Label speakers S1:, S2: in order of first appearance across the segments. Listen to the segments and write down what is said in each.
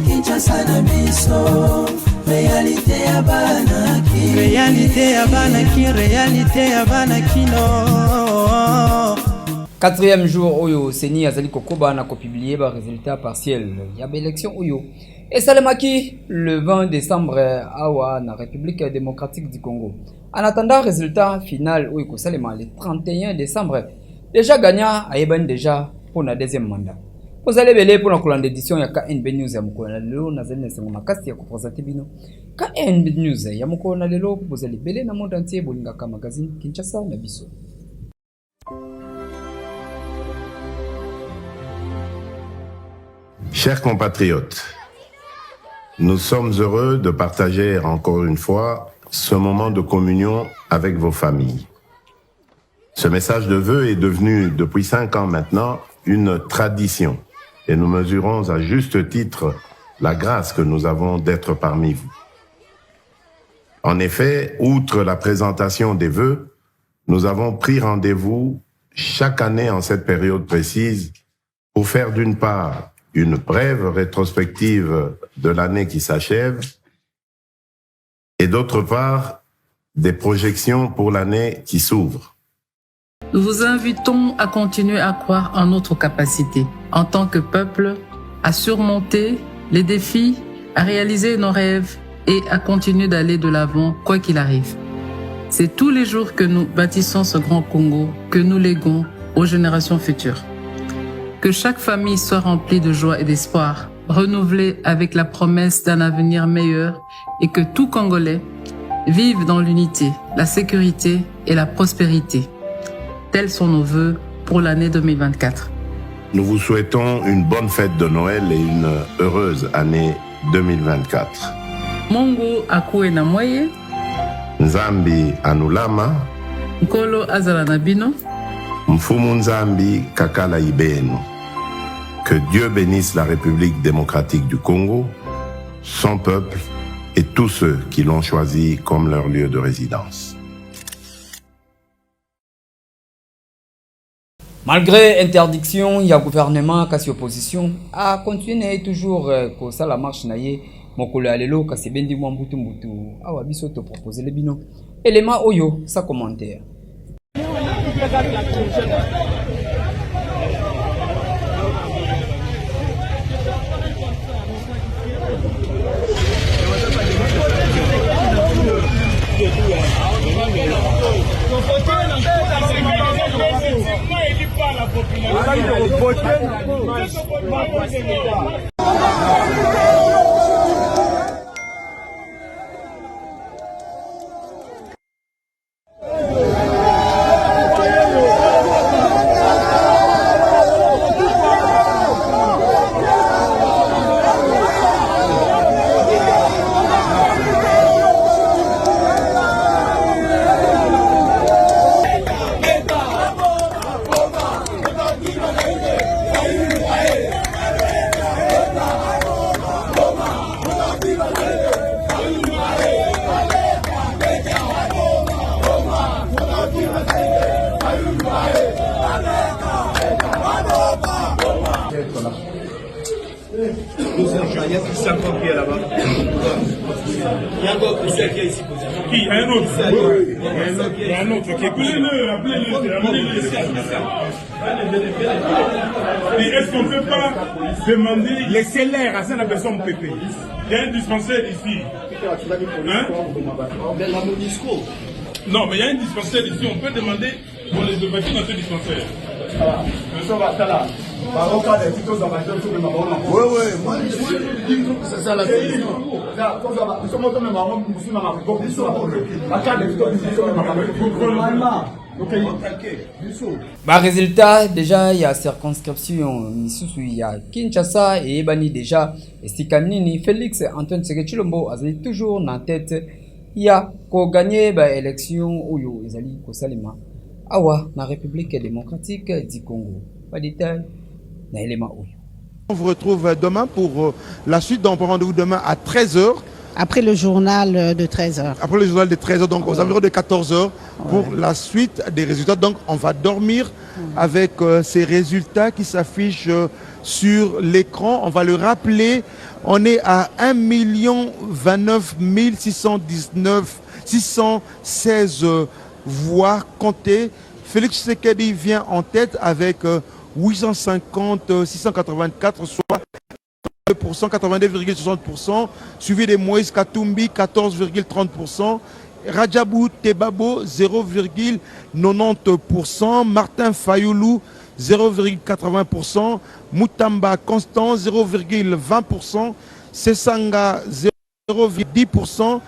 S1: Kinshasa na biso, réalité ya banaki, réalité ya banaki, réalité ya banakino.
S2: Quatrième jour oyo Seni Azali Kokoba na ko publier ba résultat partiel ya ba élection oyo et salemaki le 20 décembre awa na République démocratique du Congo. En attendant résultat final oyo ko salema le 31 décembre déjà gagnant ayebani déjà pour na deuxième mandat. Vous allez belé pour la édition ya KNB News ya mukona lelo nazali na sengo makasi ya ko présenter bino KNB News ya mukona lelo vous allez belé na monde entier bolinga ka magazine Kinshasa na biso.
S3: Chers compatriotes, nous sommes heureux de partager encore une fois ce moment de communion avec vos familles. Ce message de vœux est devenu depuis 5 ans maintenant une tradition et nous mesurons à juste titre la grâce que nous avons d'être parmi vous. En effet, outre la présentation des vœux, nous avons pris rendez-vous chaque année en cette période précise pour faire d'une part une brève rétrospective de l'année qui s'achève et d'autre part des projections pour l'année qui s'ouvre.
S4: Nous vous invitons à continuer à croire en notre capacité, en tant que peuple, à surmonter les défis, à réaliser nos rêves et à continuer d'aller de l'avant, quoi qu'il arrive. C'est tous les jours que nous bâtissons ce grand Congo, que nous léguons aux générations futures. Que chaque famille soit remplie de joie et d'espoir, renouvelée avec la promesse d'un avenir meilleur et que tout Congolais vive dans l'unité, la sécurité et la prospérité. Tels sont nos vœux pour l'année 2024.
S3: Nous vous souhaitons une bonne fête de Noël et une heureuse année 2024.
S4: Mongo akue na moye.
S3: Nzambi anulama.
S4: Nkolo azala na bino.
S3: Mfumu Nzambi kakala ibenu. Que Dieu bénisse la République démocratique du Congo, son peuple et tous ceux qui l'ont choisi comme leur lieu de résidence.
S2: Malgré interdiction, il y a gouvernement kasi opposition a continué toujours ko sala marche na ye mokolo alelo kasi bendi mwa mbutu awa biso to proposer le bino élément oyo sa commentaire.
S5: Il y a 50 pieds là-bas. Il y a encore qui est ici. Qui? Un autre. Il y a un autre qui est couché. Mais est-ce qu'on ne peut pas demander laisser l'air à cette personne pépé? Il y a un dispensaire ici. Hein? Non, mais il y a un dispensaire ici. On peut demander pour les évacuer dans ce dispensaire.
S6: Oui, moi je dis que c'est ça la vérité.
S2: Bah résultat déjà il y a circonscription il y a Kinshasa et Ebani déjà et Stikanini Félix Antoine Tshisekedi Tshilombo azali toujours en tête il y a ko gagner ba élection oyo ezali ko salema awa na République démocratique du Congo. Pas de détail na élément oyo.
S7: On vous retrouve demain pour la suite. Donc, rendez-vous demain à 13h Après le journal de 13h.
S6: Après le journal de 13h, donc aux environs de 14h, pour la suite des résultats. Donc on va dormir avec ces résultats qui s'affichent sur l'écran. On va le rappeler, on est à 1 029 616 voix comptées. Félix Tshisekedi vient en tête avec 850 684, soit 82,60%, suivi de Moïse Katumbi 14,30%, Rajabou Tebabo 0,90%, Martin Fayoulou 0,80%, Moutamba Constant 0,20%, Sesanga 0,10%,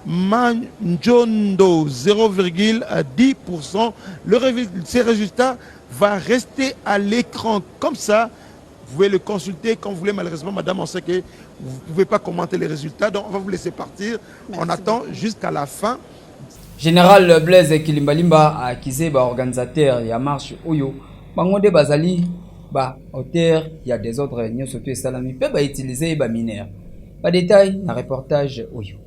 S6: Manjondo 0,10%. Ces résultats vont rester à l'écran comme ça. Vous pouvez le consulter quand vous voulez. Malheureusement, madame, on sait que vous ne pouvez pas commenter les résultats. Donc, on va vous laisser partir. Merci. On attend jusqu'à la fin.
S2: Général Blaise Kilimbalimba a accusé les organisateurs de marche Oyo. Bangonde Bazali, auteur, il y a des autres réunions surtout et salami, peuvent utiliser les mineurs. Pas de détail dans le reportage Oyo.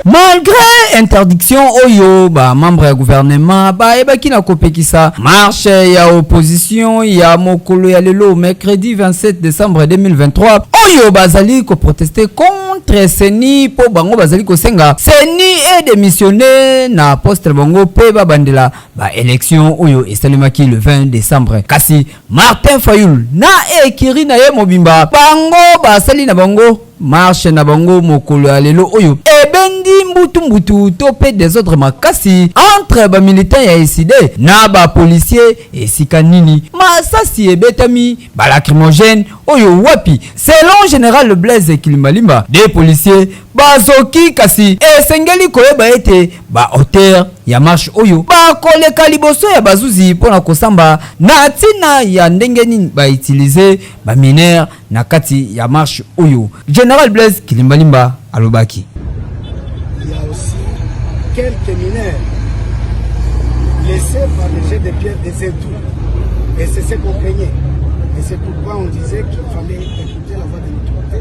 S2: Malgré interdiction oyo membre du gouvernement ebaki na kopekisa marche ya opposition ya mokolo ya lelo mercredi 27 décembre 2023 oyo bazali ko protester contre Seni po bango bazali ko senga Seni et démissionner na poste bango pe bandela élection oyo esalemaki le 20 décembre kasi Martin Fayoul na ekiri na ye mobimba bango basali na bango marche na bango mokolo ya lelo oyo ebendi mbutu topé des autres makasi entre ba militants ya SID na ba policier esika nini masasi ebetami ba lacrymogène oyo wapi selon général Blaise Kilimbalimba des policiers basoki kasi esengeli koyeba ete ba auteur ya marche oyo ba koleka liboso ya bazuzi pona kosamba na tina ya ndenge nini ba utiliser ba mineur na kati ya marche oyo. Général Blaise Kilimbalimba alobaki.
S8: Il y a aussi quelques mineurs laissés par le jet de pierre des étoiles. Et c'est ce qu'on craignait. Et c'est pourquoi on disait qu'il fallait écouter la voix de l'autorité,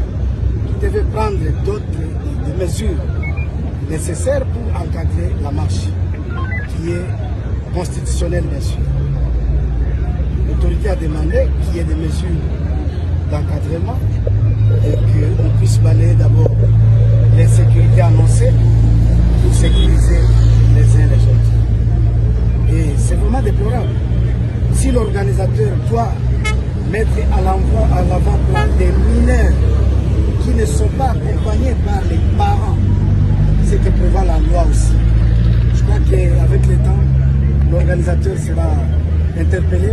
S8: qui devait prendre d'autres mesures nécessaires pour encadrer la marche, qui est constitutionnelle bien sûr. L'autorité a demandé qu'il y ait des mesures d'encadrement et qu'on puisse balayer d'abord les sécurités annoncées pour sécuriser les uns les autres. Et c'est vraiment déplorable. Si l'organisateur doit mettre à l'avant-plan des mineurs qui ne sont pas accompagnés par les parents, c'est que prévoit la loi aussi. Je crois qu'avec le temps, l'organisateur sera interpellé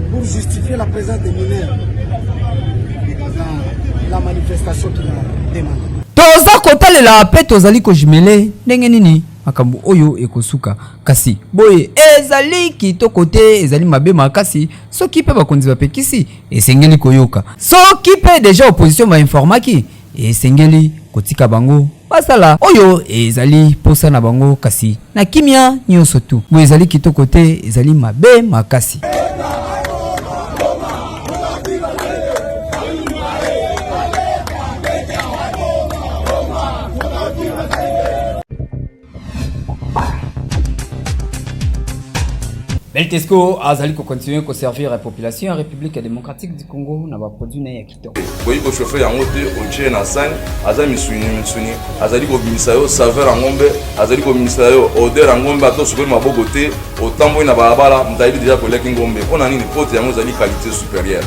S8: pour justifier la présence des mineurs dans la manifestation qu'il a demandé.
S2: Toza kotalela pe tozali ko jimele ndenge nini makambo oyo ekosuka kasi boye ezali kitoko te ezali mabe makasi soki pe bakonzi bapekisi esengeli koyoka soki pe déjà opposition ba informaki esengeli kotika bango basala oyo ezali posa na bango kasi na kimia nyonso tu boye ezali kitoko te ezali mabe makasi. Beltesco azali ko continuer ko servir la population République démocratique du Congo na ba produit na yakito.
S9: Boyi ko chauffer yango te otie na sani azali misuni azali ko bimisa yo saveur ngombe azali ko bimisa yo odeur ngombe ato sukoli maboko te otambo na balabala mtayibi déjà ko leki ngombe pona nini pote yango azali qualité supérieure.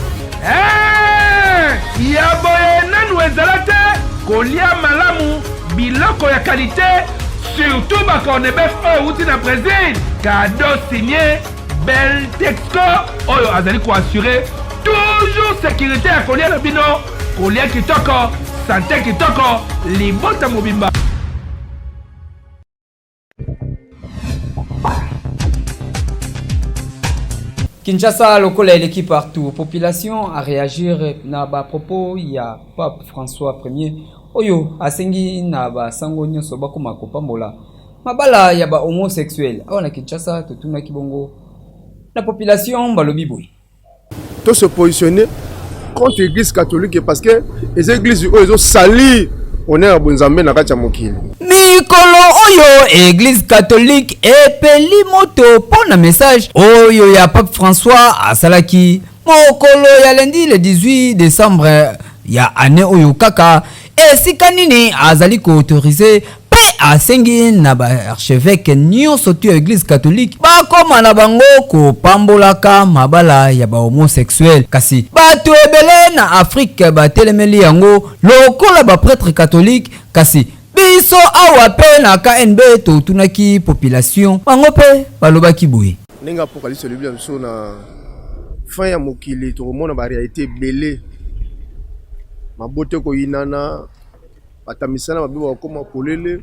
S5: Ya boye nanu ezalate kolia malamu biloko ya qualité surtout ba corne bœuf outi na Brésil cadeau signé Beltexco oyo azali ko assurer toujours sécurité à kolia na bino kolia kitoko santé kitoko libota mobimba.
S2: Kinshasa lokola l'équipe partout population à réagir na ba propos ya Pape François Ier oyo asengi na ba sango nyonso bakoma kopambola mabala ya ba homosexuel awa na Kinshasa totuna kibongo la population balobi boy
S6: tout se positionner
S8: contre l'église catholique parce que les églises ils ont sali honneur à Bonzambe na kati ya mokili.
S2: Mikolo oyo église catholique epeli moto pona message oyo ya Pape François asalaki mokolo ya lundi le 18 décembre ya année oyo kaka esika nini azali ko autoriser pe asengi na ba archevêque nyonso tu église catholique bakoma na bango ko pambolaka mabala ya ba homosexuel kasi bato ebele na Afrique batelemeli yango lokola ba prêtre catholique kasi biso awa pe na KNB to tunaki population bango pe balobaki boye
S8: ninga apocalypse le bien so na fin ya mokili to mona ba réalité belé mabote ko inana batamisana babi ba koma polele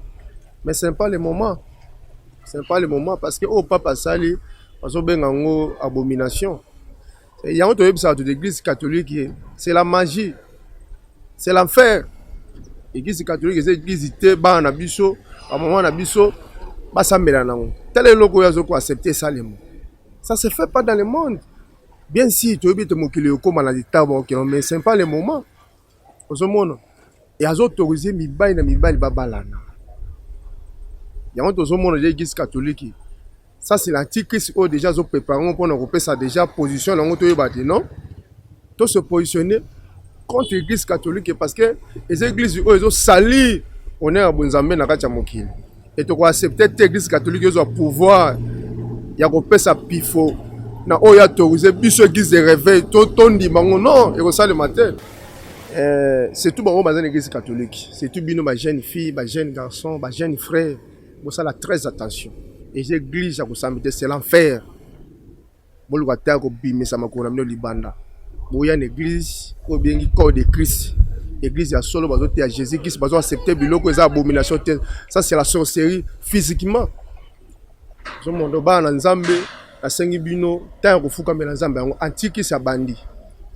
S8: mais c'est pas le moment. C'est pas le moment parce que au papa sali bazo benga ngo abomination. Et yango to yebisa de l'église catholique c'est la magie. C'est l'enfer. L'église catholique c'est l'église te ba na biso à moment na biso ba sambela nango. Tel loko yazo ko accepter ça le mot. Ça se fait pas dans le monde. Bien si tu obite mokili okoma na ditabo mais c'est pas le moment. Ozomona et azo autoriser mibali na mibali babalana. Yango tozomona l'église catholique. Ça c'est l'antichrist où déjà zo préparons pour nous repérer ça déjà position nango to yebate non. To se positionner contre l'église catholique parce que les églises ils ont sali honneur à Bonzambe na kati ya mokili. Et to ko accepter l'église catholique ils ont pouvoir ya repérer ça pifo na oya autoriser biso église de réveil to ndimango non et ça le matin. C'est tout bon dans l'église catholique. C'est tout bino ma jeune fille, ma jeune garçon, ma jeune frère. Bon ça la très attention. Et l'église c'est l'enfer. Bon le water ko bimé ça makona mno libanda. Boya une église ko bien corps de Christ. Église ya solo bazo te à Jésus Christ bazo accepter biloko za abomination. Ça c'est la sorcellerie physiquement. Je mondo ba na Nzambe na sengi bino tant ko fuka mela Nzambe antique sa bandi.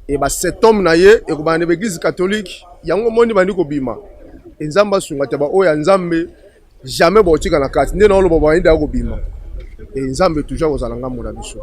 S8: Et bah cet homme naie et ko ba l'église catholique yango moni bandi ko bima. Et Nzamba sunga te ba o ya Nzambe jamais botika na kati ndé na lo ba indi ko bima. Et Nzambe toujours aux alanga mona biso.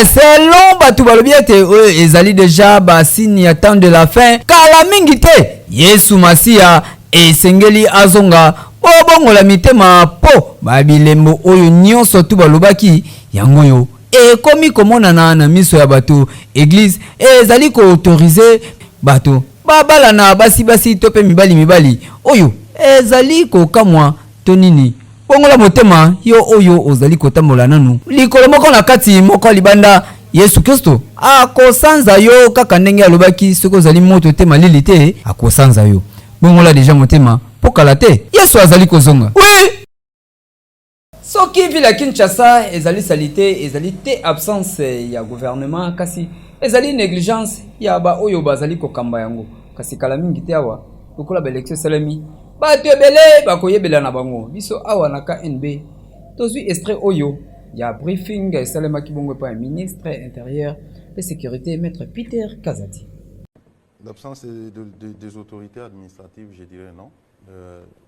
S2: Selon batu balobiete ezali déjà ba signe ya temps de la fin kala mingi te Yesu Masia esengeli azonga bobongola mitema po babilembo oyo nyonso tu balobaki yango yo ekomi komonana na miso ya bato église ezali ko autoriser bato babala na basi to pe mibali oyo ezali ko kamwa to nini bongola motema yo oyo ozali kotambola nanu likolo moko na kati moko libanda Yesu Kristo akosanza yo kaka ndenge alobaki soko ozali moto te malili te akosanza yo bongola deja motema pokala te Yesu azali kozonga oui soki vila Kinshasa ezali salite ezali te absence ya gouvernement kasi ezali négligence ya ba oyo bazali kokamba yango kasi kala mingi te awa lokola ba élection salami bato ebele bakoyebela na bango biso awa na KNB tozwi extrait oyo ya briefing esalemaki bongo pa ministre intérieur et sécurité maître Peter Kazadi.
S10: L'absence des autorités administratives, je dirais non,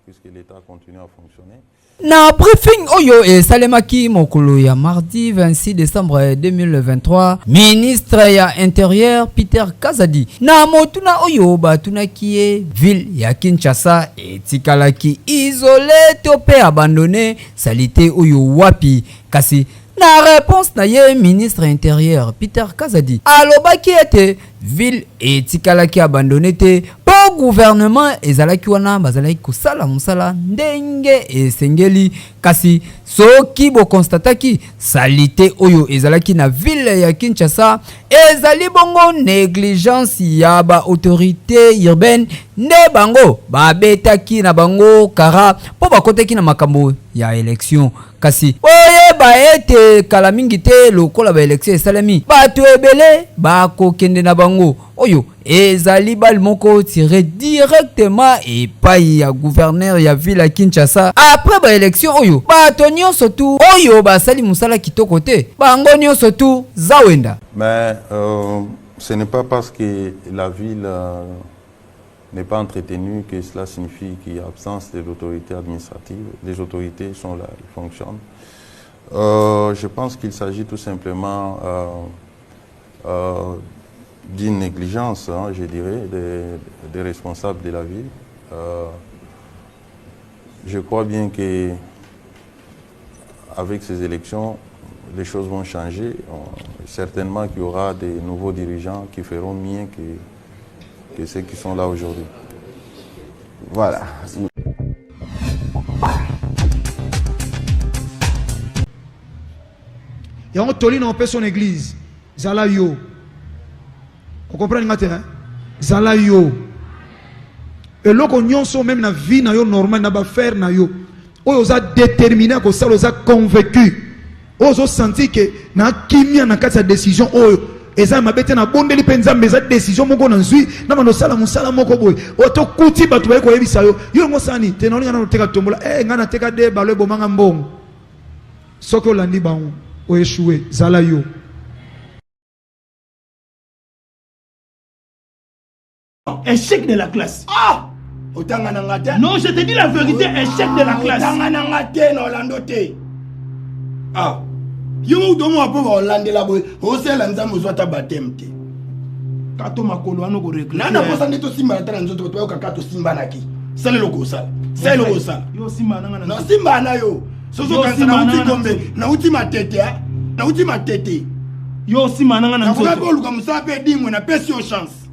S10: puisque l'État continue à fonctionner.
S2: Na briefing oyo esalemaki mokolo ya mardi 26 décembre 2023 ministre ya intérieur Peter Kazadi na motuna oyo batunaki ye ville ya Kinshasa etikalaki isolé to pe abandonné salite oyo wapi kasi na réponse na ye ministre intérieur Peter Kazadi alobaki ete ville etikalaki abandonné te po gouvernement ezalaki wana bazalaki kosala musala ndenge esengeli kasi soki bo constataki salite oyo ezalaki na ville ya Kinshasa ezali bongo négligence ya ba autorité urbaine nde bango babetaki na bango kara po bakoteki na makambo ya élection kasi oye ba ete kala mingi te lokola ba élection esalemi bato ebele bakokende na bango oyo ezali bal moko tiré directement et epai ya gouverneur ya ville ya Kinshasa après ba élection oyo bato nyonso tu oyo basali musala kitoko te bango nyonso tu zawenda.
S10: Mais ce n'est pas parce que la ville n'est pas entretenue que cela signifie qu'il y a absence de l'autorité administrative. Les autorités sont là, ils fonctionnent. Je pense qu'il s'agit tout simplement d'une négligence, hein, je dirais, des responsables de la ville. Je crois bien que avec ces élections, les choses vont changer. Certainement qu'il y aura des nouveaux dirigeants qui feront mieux que ceux qui sont là aujourd'hui.
S11: Voilà.
S12: Et on toline en paix son église. Zala yo. Vous comprenez maintenant? Zala yo. Et là qu'on y même na vie na yo normal na ba faire na yo. Oyo za déterminé ko ça oza convaincu. Ozo senti que na kimia na kati sa décision oyo. Eza mabete na bondeli penza meza décision moko na nzui na mano sala musala moko boy. Oto kuti batu ba ko yebisa yo. Yo ngo sani tenoli ngana teka tombola ngana teka de balwe bomanga mbongo. Soko landi bango. Ou échoué, Zalayo.
S13: Échec de la classe. Ah! Non, je te dis la vérité, échec de la classe.
S8: Ah! Yo domo apo Hollande la boy, o se lanza muzwata batemte.
S13: Kato makolo ano go regret.
S8: Nana posa ndeto simba na tana nzoto to ka kato simba na ki. Sale loko sala. Sale loko sala.
S13: Yo simba na ngana.
S8: No simba na yo. Soso kansa na uti kombe, na uti matete ya. Na uti matete.
S13: Yo simba na ngana nzoto.
S8: Na ko luka musape dimwe na pesi yo chance.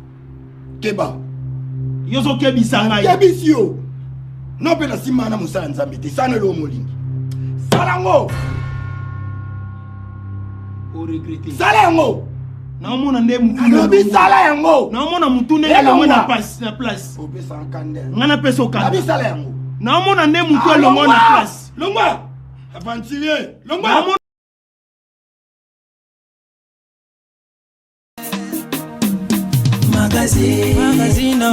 S8: Keba.
S13: Yo so kebi sanga.
S8: Kebi sio. No pe na simba na musala nzambe te sana lo molingi. Salango.
S13: O regretter.
S8: Salango.
S13: Na mona nde mutu.
S8: Alobi salango.
S13: Na mona mutu nde longo na place.
S8: O pe san kande.
S13: Ngana peso kande.
S8: Abi salango.
S13: Na mona nde mutu longo na place.
S8: Longwa. Aventurier. Longwa.
S1: Magazino,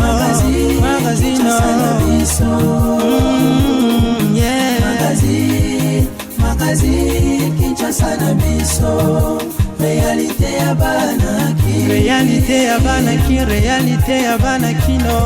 S1: magazine, Kinshasa na biso. Réalité ya banaki, réalité ya banaki, réalité ya banaki no.